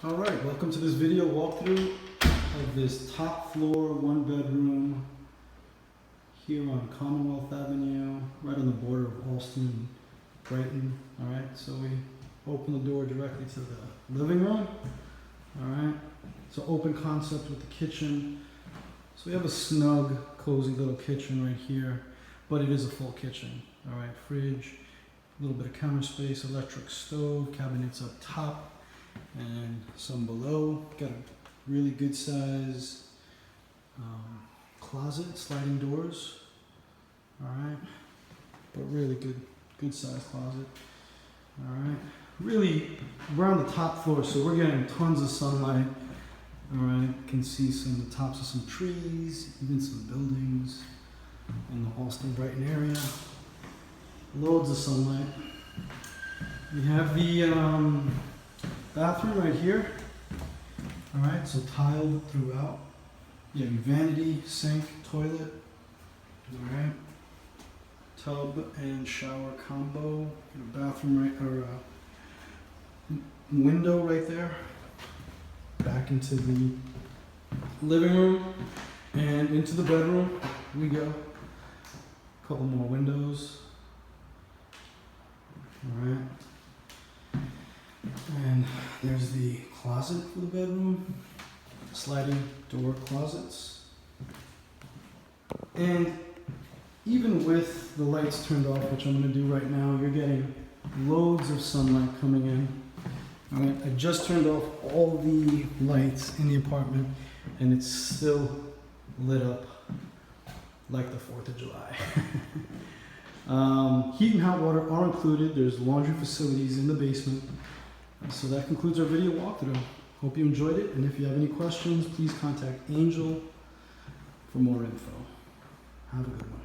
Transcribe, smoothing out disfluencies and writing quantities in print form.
Alright, welcome to this video walkthrough of this top floor, one bedroom here on Commonwealth Avenue, right on the border of Allston and Brighton. Alright, so we open the door directly to the living room. Alright, so open concept with the kitchen. So we have a snug, cozy little kitchen right here, but it is a full kitchen. Alright, fridge, a little bit of counter space, electric stove, cabinets up top, and some below. Got a really good size closet, sliding doors. All right, but really good size closet. All right, really we're on the top floor, so we're getting tons of sunlight. All right, can see the tops of some trees, even some buildings in the Allston Brighton area. Loads of sunlight. We have the bathroom right here. All right, so tiled throughout. You have your vanity, sink, toilet. All right, tub and shower combo. Your bathroom right, or window right there. Back into the living room and into the bedroom we go. A couple more windows. All right. And there's the closet for the bedroom, sliding door closets. And even with the lights turned off, which I'm going to do right now, you're getting loads of sunlight coming in. All right, I just turned off all the lights in the apartment, and it's still lit up like the 4th of July. Heat and hot water are included. There's laundry facilities in the basement. So that concludes our video walkthrough. Hope you enjoyed it, and if you have any questions, please contact Angel for more info. Have a good one.